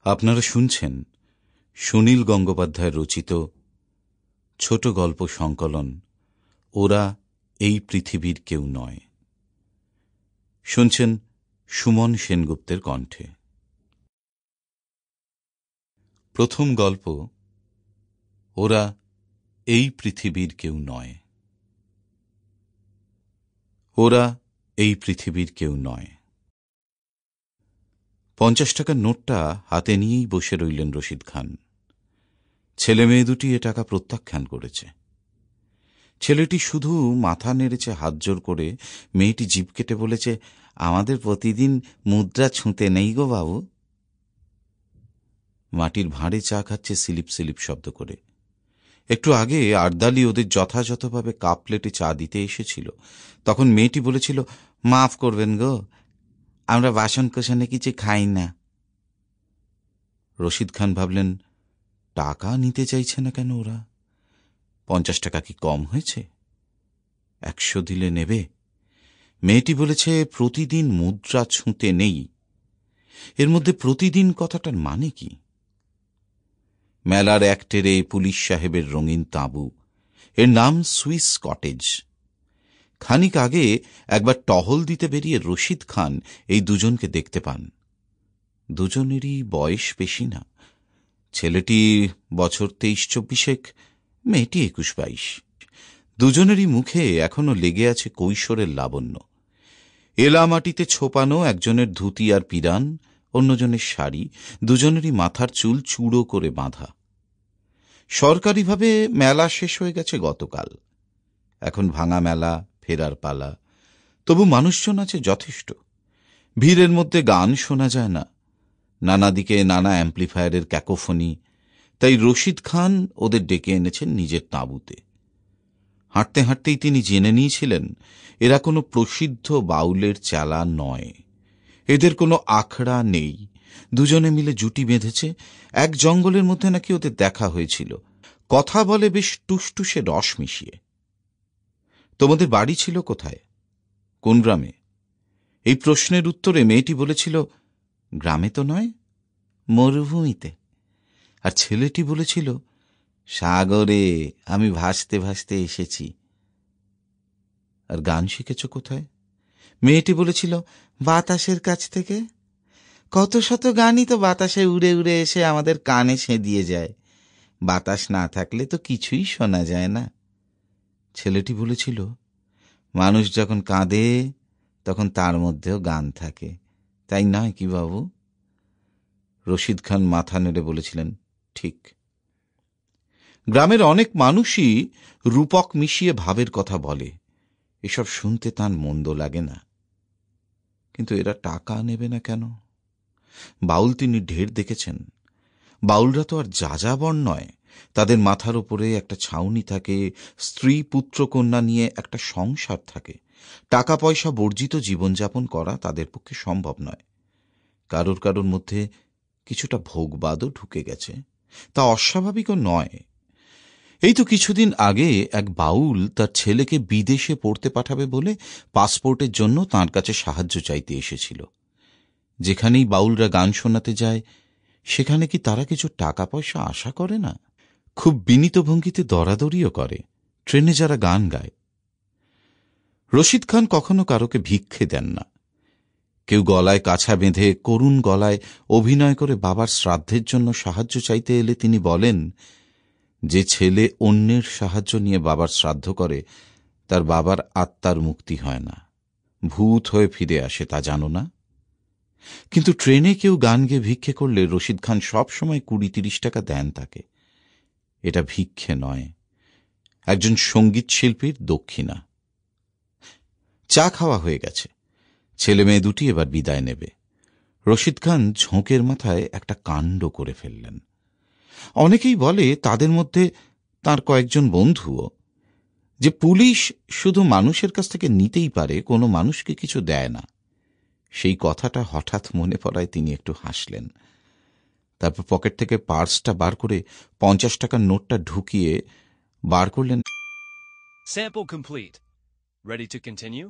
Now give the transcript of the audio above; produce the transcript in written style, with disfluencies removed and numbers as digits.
আপনারা শুনছেন সুনীল গঙ্গোপাধ্যায় রচিত ছোট গল্প সংকলন ওরা এই পৃথিবীর কেউ নয়। শুনছেন সুমন সেনগুপ্তের কণ্ঠে। প্রথম গল্প, ওরা এই পৃথিবীর কেউ নয়। ওরা এই পৃথিবীর কেউ নয়। 50 টাকার নোটটা হাতে নিয়েই বসে রইলেন রশিদ খান। ছেলে মেয়ে দুটি এ টাকা প্রত্যাখ্যান করেছে। ছেলেটি শুধু মাথা নেড়েছে হাত জোর করে। মেয়েটি জিভ কেটে বলেছে, আমাদের প্রতিদিন মুদ্রা ছুঁতে নেই গো বাবু। মাটির ভাঁড়ে চা খাচ্ছে সিলিপ সিলিপ শব্দ করে। একটু আগে আর্দালি ওদের যথাযথভাবে কাপ প্লেটে চা দিতে এসেছিল। তখন মেয়েটি বলেছিল, মাফ করবেন গো, আমরা বাসন কোসনে কিছু খাই না। রশিদ খান ভাবলেন, টাকা নিতে চাইছে না কেন ওরা? 50 টাকা কি কম হয়েছে? 100 দিলে নেবে? মেয়েটি বলেছে, প্রতিদিন মুদ্রা ছুঁতে নেই। এর মধ্যে প্রতিদিন কথাটার মানে কি? মেলার এক টেরে পুলিশ সাহেবের রঙিন তাঁবু, এর নাম সুইস কটেজ। খানিক আগে একবার টহল দিতে বেরিয়ে রশিদ খান এই দুজনকে দেখতে পান। দুজনেরই বয়স বেশি না। ছেলেটি বছর 23-24, মেয়েটি 21-22। দুজনেরই মুখে এখনো লেগে আছে কৈশোরের লাবণ্য। এলা মাটিতে ছোপানো একজনের ধুতি আর পিরান, অন্যজনের শাড়ি। দুজনেরই মাথার চুল চূড়ো করে বাঁধা। সরকারিভাবে মেলা শেষ হয়ে গেছে গতকাল। এখন ভাঙা মেলা, ফেরার পালা। তবু মানুষজন আছে যথেষ্ট। ভিড়ের মধ্যে গান শোনা যায় না, নানা দিকে নানা অ্যাম্প্লিফায়ারের ক্যাকোফনি। তাই রশিদ খান ওদের ডেকে এনেছেন নিজের তাঁবুতে। হাঁটতে হাঁটতেই তিনি জেনে নিয়েছিলেন এরা কোনো প্রসিদ্ধ বাউলের চেলা নয়। এদের কোনো আখড়া নেই। দুজনে মিলে জুটি বেঁধেছে। এক জঙ্গলের মধ্যে নাকি ওদের দেখা হয়েছিল। কথা বলে বেশ টুসটুসে রস মিশিয়ে। তোমাদের বাড়ি ছিল কোথায়? কোন গ্রামে? এই প্রশ্নের উত্তরে মেয়েটি বলেছিল, গ্রামে তো নয়, মরুভূমিতে। আর ছেলেটি বলেছিল, সাগরে আমি ভাসতে ভাসতে এসেছি। আর গান শিখেছ কোথায়? মেয়েটি বলেছিল, বাতাসের কাছ থেকে। কত শত গানই তো বাতাসে উড়ে উড়ে এসে আমাদের কানে সেঁধিয়ে যায়। বাতাস না থাকলে তো কিছুই শোনা যায় না। ছেলেটি বলেছিল, মানুষ যখন কাঁদে তখন তার মধ্যেও গান থাকে, তাই নয় কি বাবু? রশিদ খান মাথা নেড়ে বলেছিলেন, ঠিক। গ্রামের অনেক মানুষই রূপক মিশিয়ে ভাবের কথা বলে। এসব শুনতে তার মন্দ লাগে না। কিন্তু এরা টাকা নেবে না কেন? বাউল তিনি ঢের দেখেছেন। বাউলরা তো আর যাযাবর নয়। তাদের মাথার উপরে একটা ছাউনি থাকে, স্ত্রী পুত্র কন্যা নিয়ে একটা সংসার থাকে। টাকা পয়সা বর্জিত জীবনযাপন করা তাদের পক্ষে সম্ভব নয়। কারোর কারোর মধ্যে কিছুটা ভোগবাদও ঢুকে গেছে, তা অস্বাভাবিকও নয়। এই তো কিছুদিন আগে এক বাউল তার ছেলেকে বিদেশে পড়তে পাঠাবে বলে পাসপোর্টের জন্য তাঁর কাছে সাহায্য চাইতে এসেছিল। যেখানেই বাউলরা গান শোনাতে যায়, সেখানে কি তারা কিছু টাকা পয়সা আশা করে না? খুব বিনীত ভঙ্গিতে দরাদরিও করে, ট্রেনে যারা গান গায়। রশিদ খান কখনো কারোকে ভিক্ষে দেন না। কেউ গলায় কাছা বেঁধে করুণ গলায় অভিনয় করে বাবার শ্রাদ্ধের জন্য সাহায্য চাইতে এলে তিনি বলেন, যে ছেলে অন্যের সাহায্য নিয়ে বাবার শ্রাদ্ধ করে তার বাবার আত্মার মুক্তি হয় না, ভূত হয়ে ফিরে আসে, তা জানো না? কিন্তু ট্রেনে কেউ গান গেয়ে ভিক্ষে করলে রশিদ খান সব সময় 20-30 টাকা দেন তাকে। এটা ভিক্ষে নয়, একজন সঙ্গীত শিল্পীর দক্ষিণা। চা খাওয়া হয়ে গেছে। ছেলে মেয়ে দুটি এবার বিদায় নেবে। রশিদ খান ঝোঁকের মাথায় একটা কাণ্ড করে ফেললেন। অনেকেই বলে, তাদের মধ্যে তার কয়েকজন বন্ধুও, যে পুলিশ শুধু মানুষের কাছ থেকে নিতেই পারে, কোনো মানুষকে কিছু দেয় না। সেই কথাটা হঠাৎ মনে পড়ায় তিনি একটু হাসলেন। তারপর পকেট থেকে পার্সটা বার করে 50 টাকার নোটটা ঢুকিয়ে বার করলেন। Sample complete. Ready to continue?